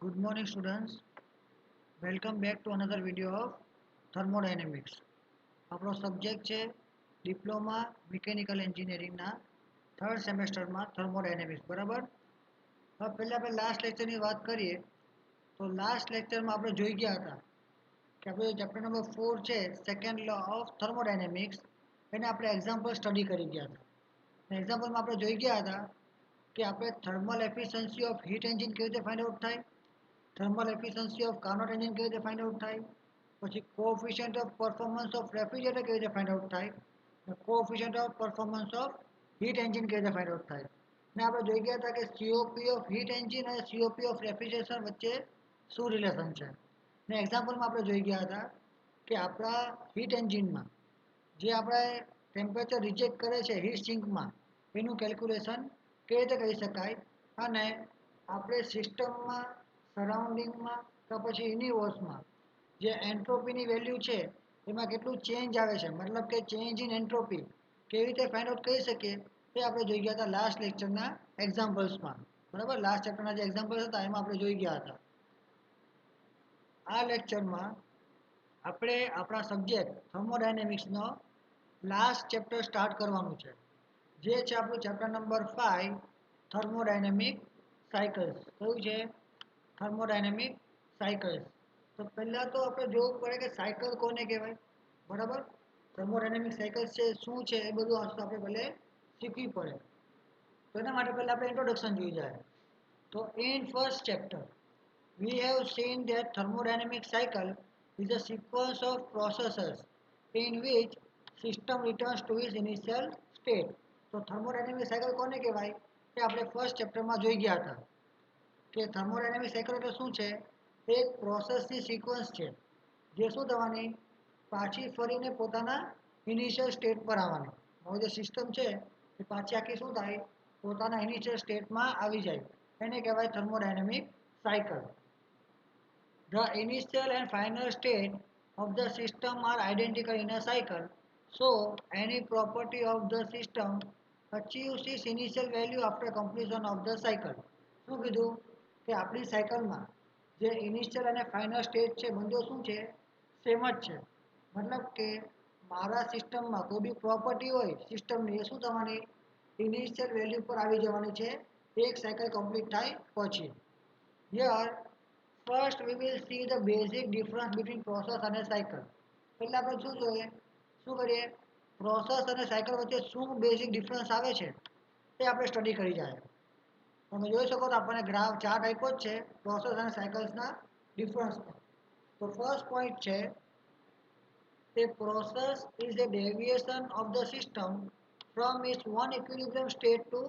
Good morning students. Welcome back to another video of thermodynamics. આપણો subject છે diploma mechanical એન્જિનિયરિંગના third સેમેસ્ટરમાં thermodynamics બરાબર. હવે પહેલાં આપણે લાસ્ટ લેક્ચરની વાત કરીએ તો લાસ્ટ લેક્ચરમાં આપણે જોઈ ગયા હતા કે આપણે ચેપ્ટર નંબર 4 છે સેકન્ડ લો ઓફ થર્મોડાયનેમિક્સ એને આપણે એક્ઝામ્પલ સ્ટડી કરી ગયા હતા. અને એક્ઝામ્પલમાં આપણે જોઈ ગયા હતા કે આપણે thermal efficiency of heat engine કેવી રીતે ફાઇન્ડ આઉટ થાય, thermal efficiency of Carnot engine કેવી રીતે ફાઇન્ડ આઉટ થાય, પછી coefficient of performance of refrigerator કેવી રીતે ફાઇન્ડ આઉટ થાય, અને coefficient of performance of heat engine કેવી રીતે ફાઇન્ડ આઉટ થાય. ને આપણે જોઈ ગયા હતા કે સીઓપી ઓફ હીટ એન્જિન અને સીઓપી ઓફ રેફ્રિજરેશન વચ્ચે શું રિલેશન છે. ને એક્ઝામ્પલમાં આપણે જોઈ ગયા હતા કે આપણા હીટ એન્જિનમાં જે આપણે ટેમ્પરેચર રિજેક્ટ કરે છે હીટ સિંકમાં એનું કેલ્ક્યુલેશન કેવી રીતે કરી શકાય, અને આપણે સિસ્ટમમાં સરાઉન્ડિંગમાં કે પછી યુનિવર્સમાં જે એન્ટ્રોપીની વેલ્યુ છે એમાં કેટલું ચેન્જ આવે છે, મતલબ કે ચેન્જ ઇન એન્ટ્રોપી કેવી રીતે ફાઇન્ડ આઉટ કરી શકીએ તે આપણે જોઈ ગયા હતા લાસ્ટ લેક્ચરના એક્ઝામ્પલ્સમાં. બરાબર, લાસ્ટ ચેપ્ટરના જે એક્ઝામ્પલ્સ હતા એમાં આપણે જોઈ ગયા હતા. આ લેક્ચરમાં આપણે આપણા સબ્જેક્ટ થર્મોડાયનેમિક્સનો લાસ્ટ ચેપ્ટર સ્ટાર્ટ કરવાનું છે, જે છે આપણું ચેપ્ટર નંબર 5 થર્મોડાયનેમિક સાયકલ્સ. કયું છે? Thermodynamic cycles. તો પહેલાં તો આપણે જોવું પડે કે સાયકલ કોને કહેવાય. બરાબર, થર્મોડાયનેમિક સાયકલ્સ છે શું છે એ બધું વસ્તુ આપણે પહેલે શીખવી પડે. તો એના માટે પહેલાં આપણે ઇન્ટ્રોડક્શન જોઈ જાય. તો in first chapter we have seen that thermodynamic cycle is a sequence of processes in which system returns to its initial state. તો થર્મોડાયનેમિક સાયકલ કોને કહેવાય તે આપણે ફર્સ્ટ ચેપ્ટરમાં જોઈ ગયા હતા કે થર્મોડાયનેમિક સાયકલ એટલે શું છે. એક પ્રોસેસની સિક્વન્સ છે જે શું થવાની, પાછી ફરીને પોતાના ઇનિશિયલ સ્ટેટ પર આવવાની. હવે જે સિસ્ટમ છે એ પાછી આખી શું થાય, પોતાના ઇનિશિયલ સ્ટેટમાં આવી જાય, એને કહેવાય thermodynamic cycle. The initial and final state of the system are identical in a cycle, so any property of the system achieves its initial value after completion of the cycle. શું કીધું કે આપણી સાયકલમાં જે ઇનિશિયલ અને final state છે બંને શું છે, સેમ જ છે. મતલબ કે મારા સિસ્ટમમાં કોઈ બી પ્રોપર્ટી હોય સિસ્ટમની એ શું થવાની, ઇનિશિયલ વેલ્યુ પર આવી જવાની છે એક સાયકલ કમ્પ્લીટ થાય પછી. Here first we will see the basic difference between process અને સાયકલ. એટલે આપણે શું જોઈએ, શું કરીએ, પ્રોસેસ અને સાયકલ વચ્ચે શું બેઝિક ડિફરન્સ આવે છે તે આપણે સ્ટડી કરી જાય. તમે જોઈ શકો તો આપણને ગ્રાફ ચાર્ટ આપ્યો જ છે પ્રોસેસ અને સાયકલ્સના ડિફરન્સનો. તો ફર્સ્ટ પોઈન્ટ છે કે process is a deviation of the system from its one equilibrium state to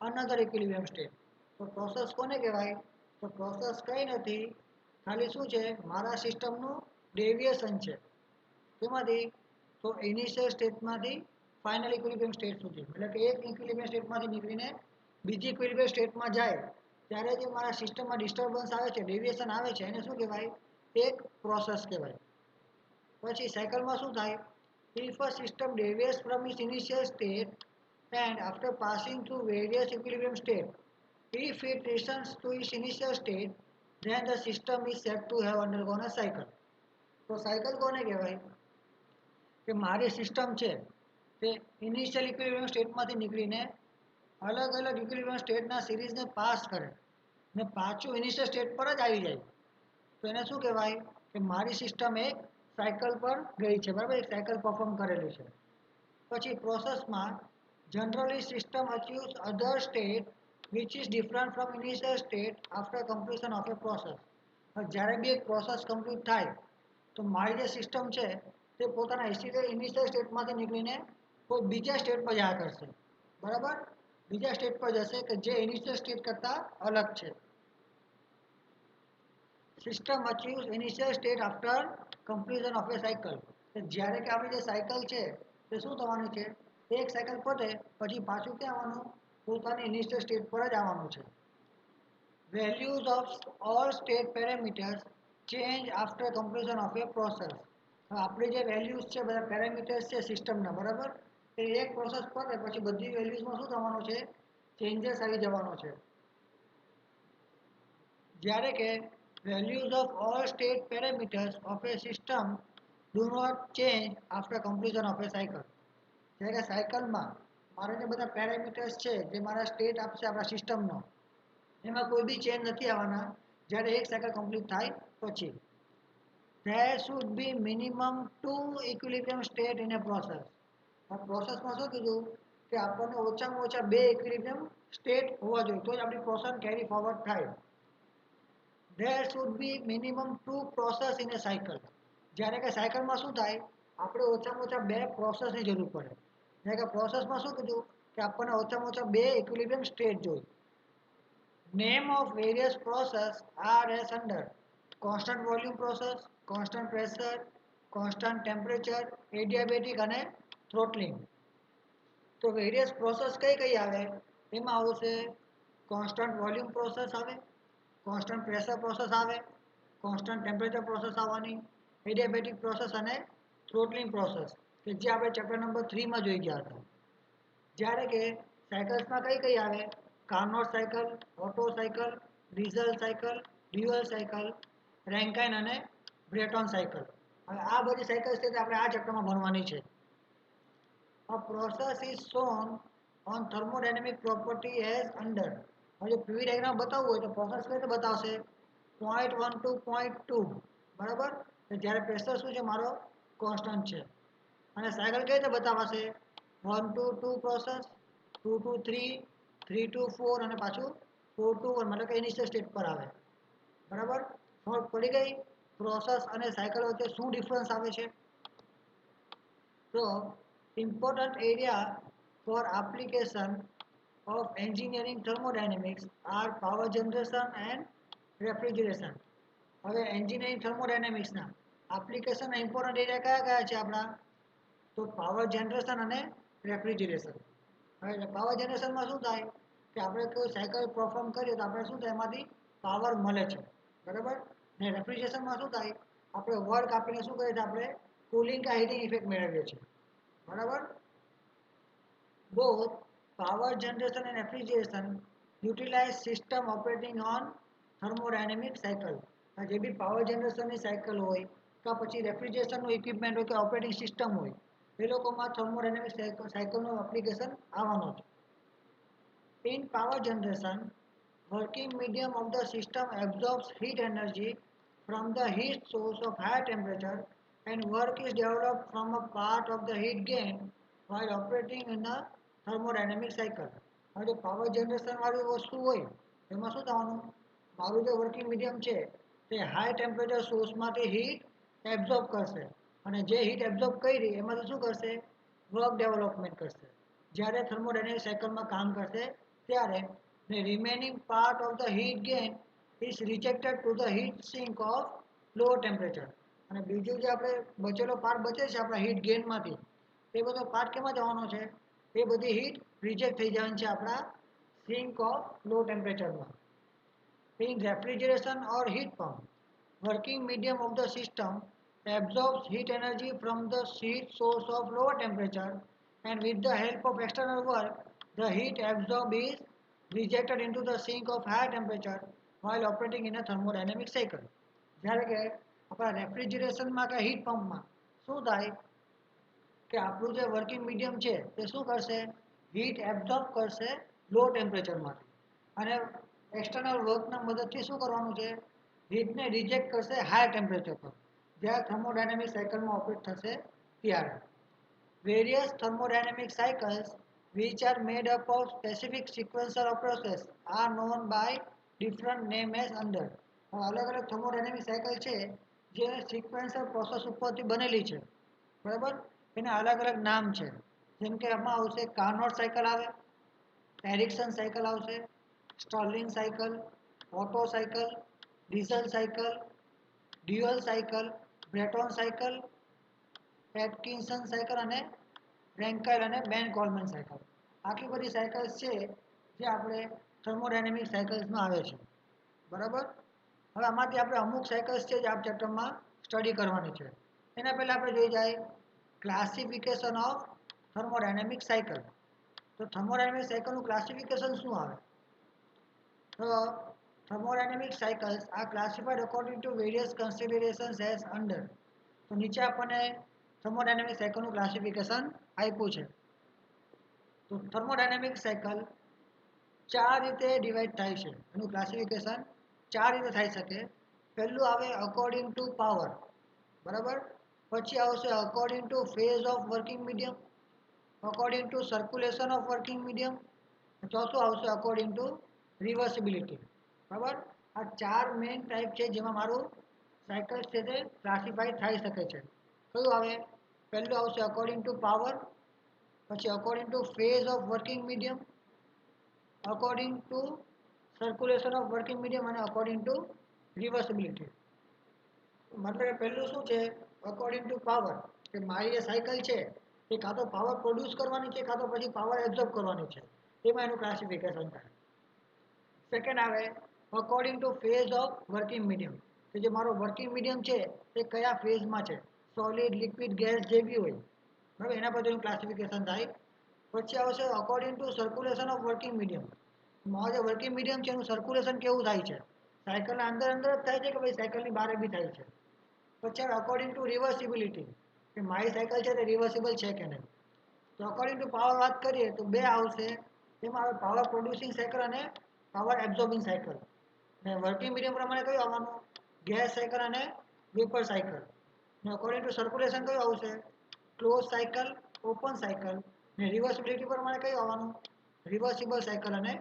another equilibrium state. તો પ્રોસેસ કોને કહેવાય, તો પ્રોસેસ કંઈ નથી, ખાલી શું છે, મારા સિસ્ટમનું ડેવિએશન છે. તેમાંથી તો ઇનિશિયલ સ્ટેટમાંથી ફાઇનલ ઇક્વિલિબ્રિયમ સ્ટેટ સુધી, એટલે કે એક ઇક્વિલિબ્રિયમ સ્ટેટમાંથી નીકળીને બીજી ઇક્વિલિબ્રિયમ સ્ટેટમાં જાય ત્યારે જે મારા સિસ્ટમમાં ડિસ્ટર્બન્સ આવે છે, ડેવિએશન આવે છે, એને શું કહેવાય, એક પ્રોસેસ કહેવાય. પછી સાયકલમાં શું થાય, if a system deviates from its initial state and after passing through various equilibrium state, if it returns to its initial state, then the system is said to have undergone a cycle. તો cycle કોને કહેવાય કે મારી system છે તે initial equilibrium સ્ટેટમાંથી નીકળીને અલગ અલગ ઇક્વિલિબ્રિયમ સ્ટેટના સિરીઝને પાસ કરે ને પાછું ઇનિશિયલ સ્ટેટ પર જ આવી જાય, તો એને શું કહેવાય કે મારી સિસ્ટમ એક સાયકલ પર ગઈ છે. બરાબર, એક સાયકલ પરફોર્મ કરેલી છે. પછી પ્રોસેસમાં generally system achieves other state which is different from initial state after completion of a process. જ્યારે બી એક પ્રોસેસ કમ્પ્લીટ થાય તો મારી જે સિસ્ટમ છે તે પોતાના ઇનિશિયલ સ્ટેટમાંથી નીકળીને કોઈ બીજા સ્ટેટ પર જયા કરશે. બરાબર, બીજા સ્ટેટ પર જશે કે જે ઇનિશિયલ સ્ટેટ કરતાં અલગ છે. System achieves initial state after completion of a cycle. જ્યારે કે આપણી જે સાયકલ છે તે શું થવાની છે, એક સાયકલ પતે પછી પાછું ક્યાં આવવાનું, પોતાની ઇનિશિયલ સ્ટેટ પર જ આવવાનું છે. Values of all state parameters change after completion of A process. આપણી જે વેલ્યુઝ છે, બધા પેરામીટર્સ છે સિસ્ટમના, બરાબર, એ એક પ્રોસેસ પતે પછી બધી વેલ્યુઝમાં શું થવાનું છે, ચેન્જીસ આવી જવાનો છે. જ્યારે કે values of all state parameters of a system do not change after completion of a cycle. એટલે કે સાયકલમાં મારા જે બધા પેરામીટર્સ છે જે મારા સ્ટેટ આપશે આપણા સિસ્ટમનો એમાં કોઈ બી ચેન્જ નથી આવવાના જ્યારે એક સાયકલ કમ્પ્લીટ થાય પછી. There should be minimum 2 equilibrium state in a process. આ પ્રોસેસમાં શું કીધું કે આપણને ઓછામાં ઓછા 2 ઇક્વિલિબ્રિયમ સ્ટેટ હોવા જોઈએ તો જ આપણી પ્રોસેસ કેરી ફોરવર્ડ થાય. There should be minimum 2 process in a cycle. જ્યારે કે સાયકલમાં શું થાય આપણે ઓછામાં ઓછા 2 પ્રોસેસની જરૂર પડે. એટલે કે પ્રોસેસમાં શું કીધું કે આપણને ઓછામાં ઓછા 2 ઇક્વિલિબ્રિયમ સ્ટેટ જોઈએ. Name of various process are as under: constant volume process, constant pressure, constant temperature, adiabatic અને throttling. તો વેરિયસ પ્રોસેસ કઈ કઈ આવે એમાં આવશે કોન્સ્ટન્ટ વોલ્યુમ પ્રોસેસ આવે, કોન્સ્ટન્ટ પ્રેશર પ્રોસેસ આવે, કોન્સ્ટન્ટ ટેમ્પરેચર પ્રોસેસ આવવાની, એડિયાબેટિક પ્રોસેસ અને થ્રોટલિંગ પ્રોસેસ કે જે આપણે ચેપ્ટર નંબર 3 માં જોઈ ગયા હતા. જ્યારે કે સાયકલ્સમાં કઈ કઈ આવે Carnot cycle, Otto cycle, diesel cycle, dual cycle, Rankine અને બ્રેટોન સાયકલ. હવે આ બધી સાયકલ્સ છે તે આપણે આ ચેપ્ટરમાં ભણવાની છે. A process is shown on thermodynamic property as under. હવે પીવી ડાયાગ્રામ બતાવવું હોય તો પ્રોસેસ કઈ રીતે બતાવશે 0.1 to 0.2 બરાબર. જ્યારે પ્રેશર શું છે મારો કોન્સ્ટન્ટ છે અને સાયકલ કઈ રીતે બતાવાશે 1 to 2 પ્રોસેસ, 2 to 3, 3 to 4 અને પાછું 4 to 1 મતલબ કે ઇનિશિયલ સ્ટેટ પર આવે બરાબર. સમજ પડી ગઈ પ્રોસેસ અને સાયકલ વચ્ચે શું ડિફરન્સ આવે છે. તો important area for application of engineering thermodynamics are power generation and refrigeration. હવે એન્જિનિયરિંગ થર્મોડાયનેમિક્સના એપ્લિકેશન ઇમ્પોર્ટન્ટ એરિયા કયા કયા છે આપણા તો પાવર જનરેશન અને રેફ્રિજરેશન. હવે પાવર જનરેશનમાં શું થાય કે આપણે કોઈ સાયકલ પરફોર્મ કરીએ તો આપણે શું થાય એમાંથી પાવર મળે છે બરાબર. ને રેફ્રિજરેશનમાં શું થાય આપણે વર્ક આપીને શું કરીએ છીએ આપણે કુલિંગ કા હીટિંગ ઇફેક્ટ મેળવીએ છીએ બરાબર. Both power generation and refrigeration utilize system operating on thermodynamic cycle. જે બી પાવર જનરેશનની સાયકલ હોય કે પછી રેફ્રિજરેશનનું ઇક્વિપમેન્ટ હોય કે ઓપરેટિંગ સિસ્ટમ હોય એ લોકોમાં થર્મોડાયનેમિક સાયકલનું એપ્લિકેશન આવવાનો છે. In power generation, working medium of the system absorbs heat energy from the heat source of high temperature and work is developed from a part of the heat gain while operating in a thermodynamic cycle. હવે જે power generation વાળી વસ્તુ હોય એમાં શું થવાનું મારું જે વર્કિંગ મીડિયમ છે તે હાઈ ટેમ્પરેચર સોર્સમાંથી હીટ એબ્ઝોર્બ કરશે અને જે હીટ એબ્ઝોર્બ કરી એમાંથી શું કરશે વર્ક ડેવલપમેન્ટ કરશે જ્યારે થર્મોડાયનેમિક સાયકલમાં કામ કરશે ત્યારે the remaining part of the heat gain is rejected to the heat sink of low temperature. અને બીજું જે આપણે બચેલો પાર્ટ બચે છે આપણા હીટ ગેઇનમાંથી એ બધો પાર્ટ કેમાં જવાનો છે એ બધી હીટ રિજેક્ટ થઈ જવાની છે આપણા સિંક ઓફ લો ટેમ્પરેચરમાં. In refrigeration or heat pump, working medium of the system absorbs heat energy from the heat source of lower temperature and with the help of external work, the heat absorbed is rejected into the sink of high temperature while operating in a thermodynamic cycle. જ્યારે કે આપણા રેફ્રિજરેશનમાં કે heat પંપમાં શું થાય કે આપણું જે working medium છે તે શું કરશે હીટ એબ્ઝોર્બ કરશે લો ટેમ્પરેચરમાંથી અને એક્સટર્નલ વર્કના મદદથી શું કરવાનું છે હીટને રિજેક્ટ કરશે હાઈ ટેમ્પરેચર પર જ્યારે થર્મોડાયનેમિક સાયકલમાં ઓપરેટ થશે ત્યારે. Various thermodynamic cycles which are made up of specific sequential of process are known by different name as under. અલગ અલગ thermodynamic સાયકલ છે જે સિક્વન્શિયલ પ્રોસેસ ઉપરથી બનેલી છે બરાબર એના અલગ અલગ નામ છે જેમ કે આમાં આવશે કાર્નોટ સાયકલ આવે, એરિક્સન સાયકલ આવશે, Stirling cycle, Otto cycle, diesel cycle, dual cycle, Brayton cycle, Atkinson cycle અને રેન્કાઇન અને બેન કોલમેન સાયકલ. આટલી બધી સાયકલ્સ છે જે આપણે થર્મોડાયનેમિક સાયકલ્સમાં આવે છે બરાબર. હવે આમાંથી આપણે અમુક સાયકલ્સ છે જે આ ચેપ્ટરમાં સ્ટડી કરવાની છે. એના પહેલાં આપણે જોઈ જાય ક્લાસિફિકેશન ઓફ થર્મોડાયનેમિક સાયકલ. તો થર્મોડાયનેમિક સાયકલનું ક્લાસિફિકેશન શું આવે તો thermodynamic cycles are classified according to various considerations as under. તો નીચે આપણને થર્મોડાયનેમિક સાયકલનું ક્લાસિફિકેશન આપ્યું છે. તો થર્મોડાયનેમિક સાયકલ ચાર રીતે ડિવાઈડ થાય છે. એનું ક્લાસિફિકેશન ચાર રીતે થઈ શકે. પહેલું આવે અકોર્ડિંગ ટુ પાવર, બરાબર. પછી આવશે according to phase of working medium, according to circulation of working medium, ચોથું આવશે અકોર્ડિંગ ટુ રિવર્સિબિલિટી. બરાબર. આ ચાર મેઇન ટાઈપ છે જેમાં મારું સાયકલ છે તે ક્લાસિફાઈ થઈ શકે છે. કયું આવે? પહેલું આવશે અકોર્ડિંગ ટુ પાવર, પછી according to phase of working medium, according to circulation of working medium અને અકોર્ડિંગ ટુ રિવર્સિબિલિટી. મતલબ કે પહેલું શું છે? અકોર્ડિંગ ટુ પાવર, કે મારી જે સાયકલ છે એ કાં તો પાવર પ્રોડ્યુસ કરવાની છે કાં તો પછી પાવર એબ્ઝોર્બ કરવાની છે. એમાં એનું ક્લાસિફિકેશન થાય. સેકન્ડ આવે according to phase of working medium, કે જે મારો વર્કિંગ મીડિયમ છે એ કયા ફેઝમાં છે, સોલિડ, લિક્વિડ, ગેસ જે બી હોય, બરાબર, એના બધાનું ક્લાસિફિકેશન થાય. પછી આવશે according to circulation of working medium. મારું જે વર્કિંગ મીડિયમ છે એનું સર્ક્યુલેશન કેવું થાય છે, સાયકલના અંદર અંદર જ થાય છે કે ભાઈ સાયકલની બહાર બી થાય છે. પછી આવે અકોર્ડિંગ ટુ રિવર્સિબિલિટી, કે મારી સાયકલ છે તે રિવર્સિબલ છે કે નહીં. તો અકોર્ડિંગ ટુ પાવર વાત કરીએ તો બે આવશે. એમાં આવે પાવર પ્રોડ્યુસિંગ સાયકલ અને પાવર એબ્ઝોર્બિંગ સાયકલ. ને વર્કિંગ મીડિયમ પ્રમાણે કયું આવવાનું? ગેસ સાયકલ અને વેપર સાયકલ. ને અકોર્ડિંગ ટુ સર્ક્યુલેશન કયું આવશે? Close cycle, open cycle. ને રિવર્સિબિલિટી પ્રમાણે કયું આવવાનું? રિવર્સિબલ સાયકલ અને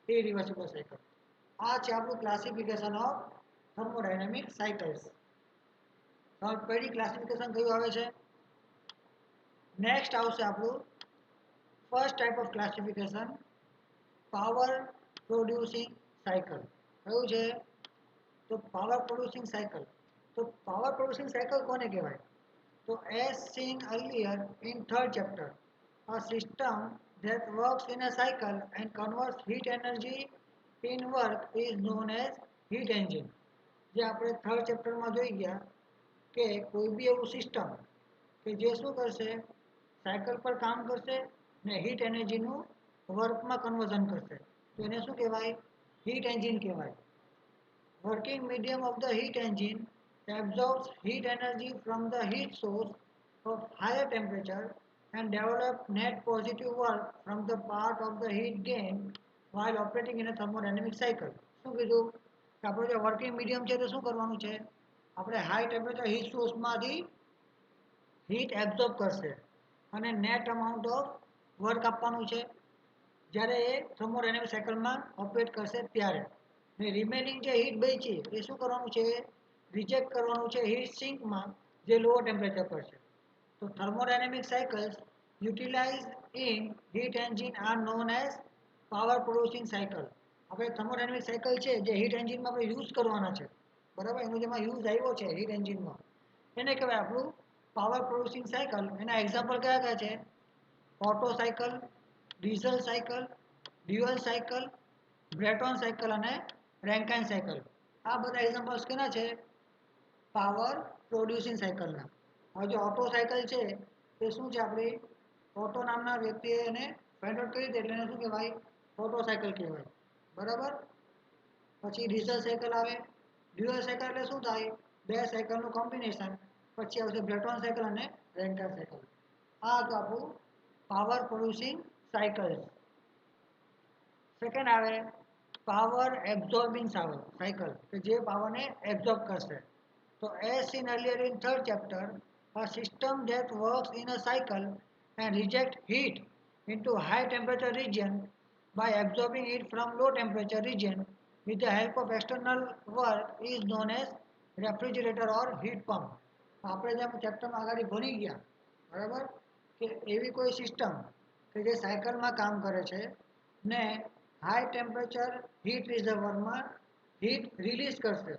ઇરિવર્સિબલ સાયકલ. આ છે આપણું ક્લાસિફિકેશન ઓફ થર્મોડાયનેમિક સાયકલ્સ. પહેલી ક્લાસિફિકેશન કયું આવે છે? નેક્સ્ટ આવશે આપણું first type of classification, power producing cycle. કયું છે? તો પાવર પ્રોડ્યુસિંગ સાયકલ. તો પાવર પ્રોડ્યુસિંગ સાયકલ કોને કહેવાય? તો as scene earlier in third chapter, a system that works in a cycle and converts heat energy in work is known as heat engine. જે આપણે third ચેપ્ટરમાં જોઈ ગયા કે કોઈ બી એવું સિસ્ટમ કે જે શું કરશે, સાયકલ પર કામ કરશે ને હીટ એનર્જીનું વર્કમાં કન્વર્ઝન કરશે, તો એને શું કહેવાય? હીટ એન્જિન કહેવાય. Working medium of the heat engine absorbs heat energy from the heat source of higher temperature and develops net positive work from the part of the heat gain while operating in a thermodynamic cycle. શું કીધું? કે આપણું જે working medium છે તે શું કરવાનું છે? આપણે હાઈ ટેમ્પરેચર હીટ સોર્સમાંથી હીટ એબ્ઝોર્બ કરશે અને નેટ અમાઉન્ટ ઓફ વર્ક આપવાનું છે જ્યારે એ થર્મોડાયનેમિક સાયકલમાં ઓપરેટ કરશે ત્યારે. ને રિમેનિંગ જે હીટ બચી એ શું કરવાનું છે? રિજેક્ટ કરવાનું છે હીટ સિંકમાં, જે લોઅર ટેમ્પરેચર પર છે. તો thermodynamic cycles utilized in heat engine are known as power producing cycle. આપણે thermodynamic cycle છે જે હીટ એન્જિનમાં આપણે યુઝ કરવાના છે, બરાબર, એનો જેમાં યુઝ આવ્યો છે હીટ એન્જિનમાં, એને કહેવાય આપણું પાવર પ્રોડ્યુસિંગ સાયકલ. એના એક્ઝામ્પલ કયા કયા છે? Auto cycle, diesel cycle, dual cycle, Brayton cycle અને રેન્કાઇન સાયકલ. આ બધા એક્ઝામ્પલ્સ કેના છે? પાવર પ્રોડ્યુસિંગ સાયકલના. હવે જે ઓટો સાયકલ છે તે શું છે? આપણી ઓટો નામના વ્યક્તિએ એને ફાઇન્ડ આઉટ કરી હતી એટલે એને શું કહેવાય? ઓટો સાયકલ કહેવાય, બરાબર. પછી ડીઝલ સાયકલ આવે. ડ્યુઅલ સાયકલ એટલે શું થાય? બે સાયકલનું કોમ્બિનેશન. પછી આવશે બ્રેટોન સાયકલ અને રેન્કાઇન સાયકલ. આ હતું આપણું પાવર પ્રોડ્યુસિંગ સાયકલ. સેકન્ડ આવે પાવર એબ્ઝોર્બિંગ સાયકલ, કે જે પાવરને એબ્ઝોર્બ કરશે. તો as seen earlier in third chapter, a system that works in a cycle and rejects heat into high temperature region by absorbing it from low temperature region with the help of external work is known as refrigerator or heat pump. આપણે જેમ ચેપ્ટરમાં આગળ ભણી ગયા, બરાબર, કે એવી કોઈ system કે જે સાયકલમાં કામ કરે છે ને હાઈ ટેમ્પરેચર હીટ રિઝર્વરમાં હીટ રિલીઝ કરશે,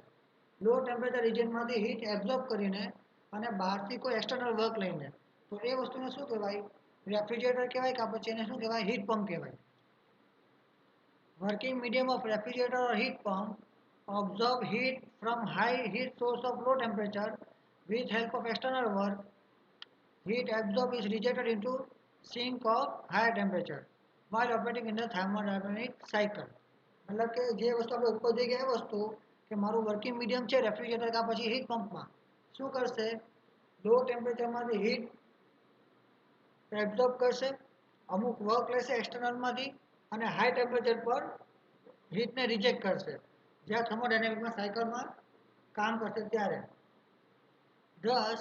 લો ટેમ્પરેચર રિજનમાંથી હીટ એબ્ઝોર્બ કરીને અને બહારથી કોઈ એક્સટર્નલ વર્ક લઈને, તો એ વસ્તુને શું કહેવાય? રેફ્રિજરેટર કહેવાય, કે પછી એને શું કહેવાય? હીટ પંપ કહેવાય. Working medium of refrigerator or heat pump absorb heat from high heat source of low temperature with help of external work. Heat absorbed is rejected into sink of higher temperature while operating in the thermodynamic cycle. मतलब કે જે વસ્તુ આપણે ઉપર જઈ ગયા એ વસ્તુ કે મારું વર્કિંગ મીડિયમ છે રેફ્રિજરેટર કાં પછી હીટ પંપમાં શું કરશે, લો ટેમ્પરેચરમાંથી હીટ એબ્ઝોર્બ કરશે, અમુક વર્ક લેશે એક્સટર્નલમાંથી અને હાઈ ટેમ્પરેચર પર હીટને રિજેક્ટ કરશે જ્યાં થર્મોડાયનેમિકમાં સાયકલમાં કામ કરશે ત્યારે. Thus,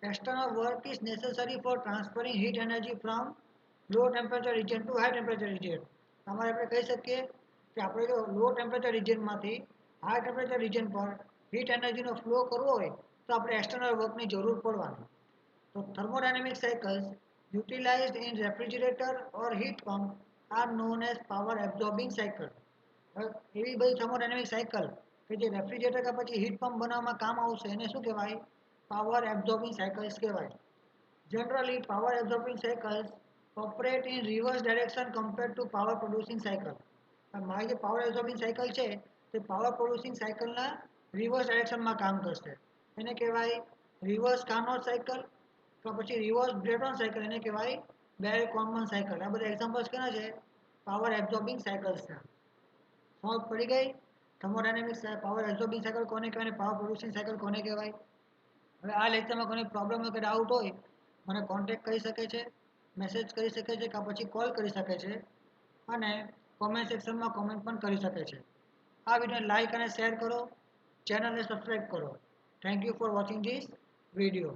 external work is necessary for transferring heat energy from low temperature region to high temperature region. તમારે આપણે કહી શકીએ કે આપણે જો લો ટેમ્પરેચર રિજનમાંથી હાઈ ટેમ્પરેચર રિજન પર હીટ એનર્જીનો ફ્લો કરવો હોય તો આપણે એક્સટર્નલ વર્કની જરૂર પડવાની. તો thermodynamic cycles utilized in refrigerator or heat pump are known as power absorbing cycle. એવી બધી થર્મોડાયનેમિક સાયકલ કે જે રેફ્રિજરેટર કે પછી હીટ પંપ બનાવવામાં કામ આવશે એને શું કહેવાય, પાવર એબ્ઝોર્બિંગ સાયકલ્સ કહેવાય. Generally power absorbing cycles operate in reverse direction compared to power producing cycle. મારી જે પાવર એબ્ઝોર્બિંગ સાયકલ છે તે પાવર પ્રોડ્યુસિંગ સાયકલના રિવર્સ ડાયરેક્શનમાં કામ કરશે. એને કહેવાય રિવર્સ કાર્નોટ સાયકલ તો પછી રિવર્સ બ્રેટોન સાયકલ, એને કહેવાય બેલ કોલમન સાયકલ. આ બધા એક્ઝામ્પલ્સ કેના છે, પાવર એબ્ઝોર્બિંગ સાયકલ્સના. સમજ પડી ગઈ? થર્મોડાયનેમિક્સ પાવર એબ્ઝોર્બિંગ સાયકલ કોને કહેવાય અને પાવર પ્રોડ્યુસિંગ સાયકલ કોને કહેવાય. હવે આ લેક્ચરમાં કોઈ પ્રોબ્લેમ હોય કે ડાઉટ હોય મને કોન્ટેક્ટ કરી શકે છે, મેસેજ કરી શકે છે કે પછી કોલ કરી શકે છે અને કોમેન્ટ સેક્શનમાં કોમેન્ટ પણ કરી શકે છે. આ વિડીયોને લાઈક અને શેર કરો, ચેનલને સબસ્ક્રાઈબ કરો. Thank you for watching this video.